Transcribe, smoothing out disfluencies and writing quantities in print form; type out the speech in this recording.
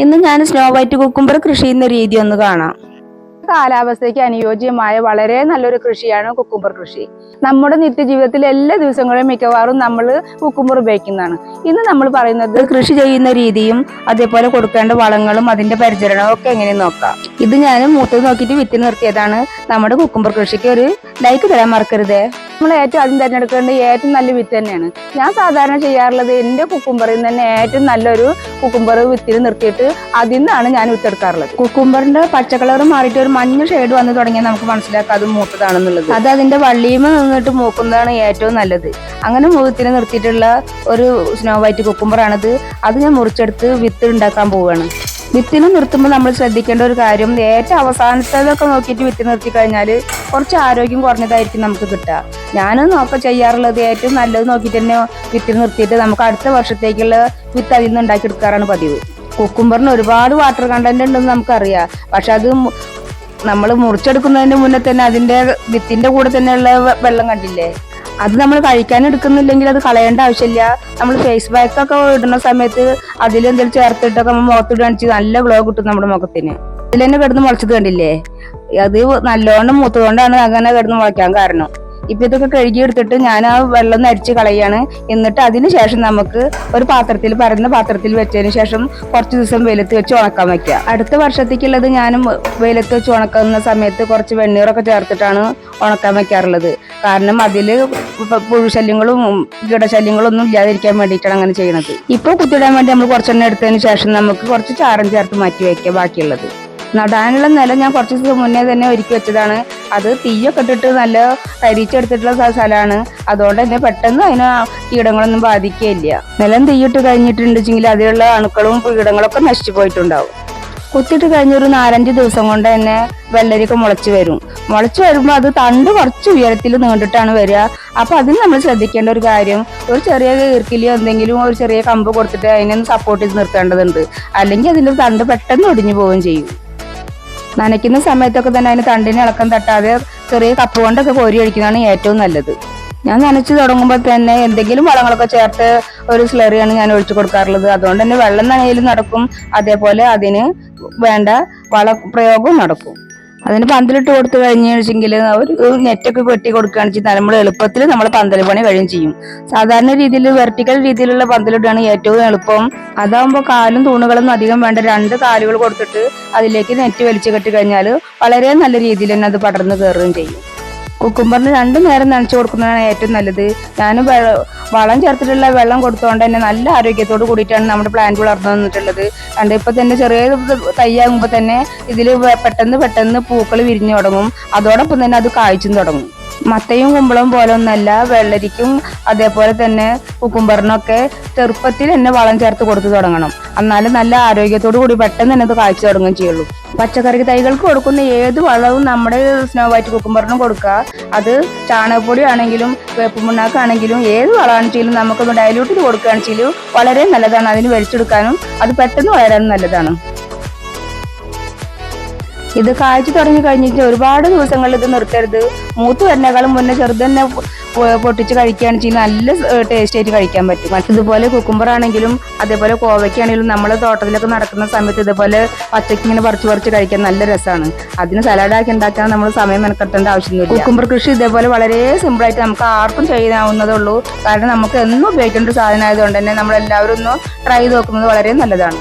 ഇന്ന് ഞാൻ snow white cucumber കൃഷി ചെയ്യുന്ന രീതി ഒന്ന് കാണാം. കാലാവസ്ഥയ്ക്ക് അനുയോജ്യമായ വളരെ നല്ലൊരു കൃഷിയാണ് കുക്കുംബർ കൃഷി. നമ്മുടെ നിത്യജീവിതത്തിൽ എല്ലാ ദിവസങ്ങളിലും മിക്കവാറും നമ്മൾ കുക്കുംബർ ഉപയോഗിക്കുന്നതാണ്. ഇന്ന് നമ്മൾ പറയുന്നത് കൃഷി ചെയ്യുന്ന രീതിയും അതേപോലെ കൊടുക്കേണ്ട വളങ്ങളും അതിന്റെ പരിചരണവും ഒക്കെ എങ്ങനെയെന്ന് നോക്കാം. ഇത് ഞാൻ മൂത്തത് നോക്കിയിട്ട് വിത്ത് നിർത്തിയതാണ്. നമ്മുടെ കുക്കുംബർ കൃഷിക്ക് ഒരു ലൈക്ക് തരാൻ മറക്കരുതേ. നമ്മൾ ഏറ്റവും ആദ്യം തിരഞ്ഞെടുക്കേണ്ടത് ഏറ്റവും നല്ല വിത്ത് തന്നെയാണ്. ഞാൻ സാധാരണ ചെയ്യാറുള്ളത് എൻ്റെ കുക്കുംബറിൽ നിന്ന് തന്നെ ഏറ്റവും നല്ലൊരു കുക്കുംബർ വിത്തിൽ നിർത്തിയിട്ട് അതിൽ നിന്നാണ് ഞാൻ വിത്തെടുക്കാറുള്ളത്. കുക്കുംബറിന്റെ പച്ച കളർ മാറിയിട്ട് ഒരു മഞ്ഞ ഷെയ്ഡ് വന്ന് തുടങ്ങിയാൽ നമുക്ക് മനസ്സിലാക്കാം അത് മൂത്തതാണെന്നുള്ളത്. അത് അതിന്റെ വള്ളിയും നിന്നിട്ട് മൂക്കുന്നതാണ് ഏറ്റവും നല്ലത്. അങ്ങനെ വിത്തിന് നിർത്തിയിട്ടുള്ള ഒരു സ്നോ വൈറ്റ് കുക്കുംബറാണിത്. അത് ഞാൻ മുറിച്ചെടുത്ത് വിത്ത് ഉണ്ടാക്കാൻ പോവുകയാണ്. വിത്തിന് നിർത്തുമ്പോൾ നമ്മൾ ശ്രദ്ധിക്കേണ്ട ഒരു കാര്യം, ഏറ്റവും അവസാനത്തേതൊക്കെ നോക്കിയിട്ട് വിത്ത് നിർത്തി കഴിഞ്ഞാൽ കുറച്ച് ആരോഗ്യം കുറഞ്ഞതായിരിക്കും നമുക്ക് കിട്ടുക. ഞാനും ചെയ്യാറുള്ളത് ഏറ്റവും നല്ലത് നോക്കിയിട്ട് തന്നെ വിത്തിന് നിർത്തിയിട്ട് നമുക്ക് അടുത്ത വർഷത്തേക്കുള്ള വിത്ത് അതിൽ നിന്ന് ഉണ്ടാക്കിയെടുക്കാറാണ് പതിവ്. കുക്കുംബറിന് ഒരുപാട് വാട്ടർ കണ്ടന്റ് ഉണ്ടെന്ന് നമുക്കറിയാം. പക്ഷെ അത് നമ്മൾ മുറിച്ചെടുക്കുന്നതിന് മുന്നേ തന്നെ അതിന്റെ വിത്തിന്റെ കൂടെ തന്നെയുള്ള വെള്ളം കണ്ടില്ലേ, അത് നമ്മൾ കഴിക്കാൻ എടുക്കുന്നില്ലെങ്കിൽ അത് കളയേണ്ട ആവശ്യമില്ല. നമ്മൾ ഫേസ് പാക്ക് ഒക്കെ ഇടുന്ന സമയത്ത് അതിലെന്തെങ്കിലും ചേർത്തിട്ടൊക്കെ മുഖത്തിടുകയാണെന്ന് വെച്ചാൽ നല്ല ഗ്ലോ കിട്ടും നമ്മുടെ മുഖത്തിന്. അതിൽ തന്നെ കിടന്ന് മുളച്ചത് കണ്ടില്ലേ, അത് നല്ലോണം മൂത്തതുകൊണ്ടാണ് അങ്ങനെ കിടന്ന് മുളയ്ക്കാൻ കാരണം. ഇപ്പൊ ഇതൊക്കെ കഴുകി എടുത്തിട്ട് ഞാൻ ആ വെള്ളം നരിച്ച് കളയാണ്. എന്നിട്ട് അതിന് ശേഷം നമുക്ക് ഒരു പാത്രത്തിൽ, പരന്ന പാത്രത്തിൽ വെച്ചതിന് ശേഷം കുറച്ച് ദിവസം വെയിലത്ത് വെച്ച് ഉണക്കാൻ വയ്ക്കുക. അടുത്ത വർഷത്തേക്കുള്ളത് ഞാനും വെയിലത്ത് വെച്ച് ഉണക്കുന്ന സമയത്ത് കുറച്ച് വെണ്ണീറൊക്കെ ചേർത്തിട്ടാണ് ഉണക്കാൻ വെക്കാറുള്ളത്. കാരണം അതിൽ പുഴുശല്യങ്ങളും കീടശല്യങ്ങളും ഒന്നും ഇല്ലാതിരിക്കാൻ വേണ്ടിയിട്ടാണ് അങ്ങനെ ചെയ്യണത്. ഇപ്പൊ കുത്തിയിടാൻ വേണ്ടി നമ്മൾ കുറച്ചെണ്ണം എടുത്തതിന് ശേഷം നമുക്ക് കുറച്ച് ചാരം ചേർത്ത് മാറ്റി വയ്ക്കുക. ബാക്കിയുള്ളത് നടാനുള്ള നിലം ഞാൻ കുറച്ച് ദിവസം മുന്നേ തന്നെ ഒരുക്കി വെച്ചതാണ്. അത് തീയൊക്കെ ഇട്ടിട്ട് നല്ല കരിച്ചെടുത്തിട്ടുള്ള സ്ഥലമാണ്. അതുകൊണ്ട് തന്നെ പെട്ടെന്ന് അതിന് കീടങ്ങളൊന്നും ബാധിക്കുകയില്ല. നിലം തീയിട്ട് കഴിഞ്ഞിട്ടുണ്ടെങ്കിൽ അതിലുള്ള അണുക്കളും കീടങ്ങളൊക്കെ നശിച്ചു പോയിട്ടുണ്ടാവും. കുത്തിയിട്ട് കഴിഞ്ഞൊരു 4-5 ദിവസം കൊണ്ട് തന്നെ വെള്ളരിയൊക്കെ മുളച്ചു വരും. മുളച്ചു വരുമ്പോൾ അത് തണ്ട് കുറച്ച് ഉയരത്തിൽ നീണ്ടിട്ടാണ് വരിക. അപ്പൊ അതിന് നമ്മൾ ശ്രദ്ധിക്കേണ്ട ഒരു കാര്യം, ഒരു ചെറിയ ഈർക്കിലിയോ എന്തെങ്കിലും ഒരു ചെറിയ കമ്പ് കൊടുത്തിട്ട് അതിനൊന്ന് സപ്പോർട്ട് ചെയ്ത് നിർത്തേണ്ടതുണ്ട്. അല്ലെങ്കിൽ അതിന്റെ തണ്ട് പെട്ടെന്ന് ഒടിഞ്ഞു പോവുകയും ചെയ്യും. നനയ്ക്കുന്ന സമയത്തൊക്കെ തന്നെ അതിന് തണ്ടിന് ഇളക്കം തട്ടാതെ ചെറിയ കപ്പ് കൊണ്ടൊക്കെ കോരി ഒഴിക്കുന്നതാണ് ഏറ്റവും നല്ലത്. ഞാൻ നനച്ചു തുടങ്ങുമ്പോൾ തന്നെ എന്തെങ്കിലും വളങ്ങളൊക്കെ ചേർത്ത് ഒരു സ്ലറിയാണ് ഞാൻ ഒഴിച്ചു കൊടുക്കാറുള്ളത്. അതുകൊണ്ട് തന്നെ വെള്ളം നനയിലും നടക്കും, അതേപോലെ അതിന് വേണ്ട വളപ്രയോഗവും നടക്കും. അതിന് പന്തലിട്ട് കൊടുത്തു കഴിഞ്ഞെങ്കിൽ ഒരു നെറ്റൊക്കെ കെട്ടി കൊടുക്കുകയാണെന്ന് വെച്ചാൽ നമ്മൾ എളുപ്പത്തിൽ നമ്മൾ പന്തൽ പണി കഴിയും ചെയ്യും. സാധാരണ രീതിയിൽ വെർട്ടിക്കൽ രീതിയിലുള്ള പന്തലിട്ടാണ് ഏറ്റവും എളുപ്പം. അതാകുമ്പോൾ കാലും തൂണുകളൊന്നും അധികം വേണ്ട, 2 കാലുകൾ കൊടുത്തിട്ട് അതിലേക്ക് നെറ്റ് വലിച്ചു കെട്ടി കഴിഞ്ഞാൽ വളരെ നല്ല രീതിയിൽ തന്നെ അത് പടർന്ന് കയറുകയും ചെയ്യും. കുക്കുംബറിന് 2 നേരം നനച്ചു കൊടുക്കുന്നതാണ് ഏറ്റവും നല്ലത്. ഞാൻ വളം ചേർത്തിട്ടുള്ള വെള്ളം കൊടുത്തുകൊണ്ട് തന്നെ നല്ല ആരോഗ്യത്തോട് കൂടിയിട്ടാണ് നമ്മുടെ പ്ലാന്റ് വളർന്നു വന്നിട്ടുള്ളത്. കണ്ട് ഇപ്പൊ തന്നെ ചെറിയ തയ്യാകുമ്പോൾ തന്നെ ഇതിൽ പെട്ടെന്ന് പൂക്കൾ വിരിഞ്ഞു തുടങ്ങും. അതോടൊപ്പം തന്നെ അത് കായ്ച്ചും തുടങ്ങും. മത്തയും കുമ്പളവും പോലെ ഒന്നല്ല, വെള്ളരിക്കും അതേപോലെ തന്നെ കുക്കുംബറിനൊക്കെ ചെറുപ്പത്തിൽ തന്നെ വളം ചേർത്ത് കൊടുത്തു തുടങ്ങണം. എന്നാലും നല്ല ആരോഗ്യത്തോടു കൂടി പെട്ടെന്ന് തന്നെ അത് കായ്ച്ചു തുടങ്ങുകയും ചെയ്യുള്ളൂ. പച്ചക്കറി തൈകൾക്ക് കൊടുക്കുന്ന ഏത് വളവും നമ്മുടെ സ്നോ വൈറ്റ് കുക്കുംബറിനും കൊടുക്കുക. അത് ചാണകപ്പൊടി ആണെങ്കിലും വേപ്പുമുണ്ണാക്കാണെങ്കിലും ഏത് വളമാണെന്ന് വെച്ചാലും നമുക്കൊന്ന് ഡയലൂട്ട് ചെയ്ത് കൊടുക്കുകയാണെന്ന് വെച്ചാൽ വളരെ നല്ലതാണ്. അതിന് വലിച്ചെടുക്കാനും അത് പെട്ടെന്ന് വളരാനും നല്ലതാണ്. ഇത് കായ്ച്ചു തുടങ്ങി കഴിഞ്ഞിട്ട് ഒരുപാട് ദിവസങ്ങളിൽ ഇത് നിർത്തരുത്. മൂത്ത് വരുന്നേക്കാളും മുന്നേ ചെറുതന്നെ പൊട്ടിച്ച് കഴിക്കുകയാണെന്ന് വെച്ചാൽ നല്ല ടേസ്റ്റ് ആയിട്ട് കഴിക്കാൻ പറ്റും. ഇതുപോലെ കുക്കുംബർ ആണെങ്കിലും അതേപോലെ കോവയ്ക്കാണെങ്കിലും നമ്മൾ തോട്ടത്തിലൊക്കെ നടക്കുന്ന സമയത്ത് ഇതുപോലെ പച്ചക്ക് ഇങ്ങനെ പറിച്ച് കഴിക്കാൻ നല്ല രസമാണ്. അതിന് സലാഡാക്കി ഉണ്ടാക്കാൻ നമ്മൾ സമയം മെനക്കെടുത്തേണ്ട ആവശ്യമൊന്നുമില്ല. കുക്കുംബർ കൃഷി ഇതേപോലെ വളരെ സിമ്പിളായിട്ട് നമുക്ക് ആർക്കും ചെയ്യാവുന്നതേ ഉള്ളൂ. കാരണം നമുക്ക് എന്നും ഉപയോഗിക്കേണ്ട ഒരു സാധനം ആയതുകൊണ്ട് തന്നെ നമ്മളെല്ലാവരും ഒന്ന് ട്രൈ ചെയ്ത് നോക്കുന്നത് വളരെ നല്ലതാണ്.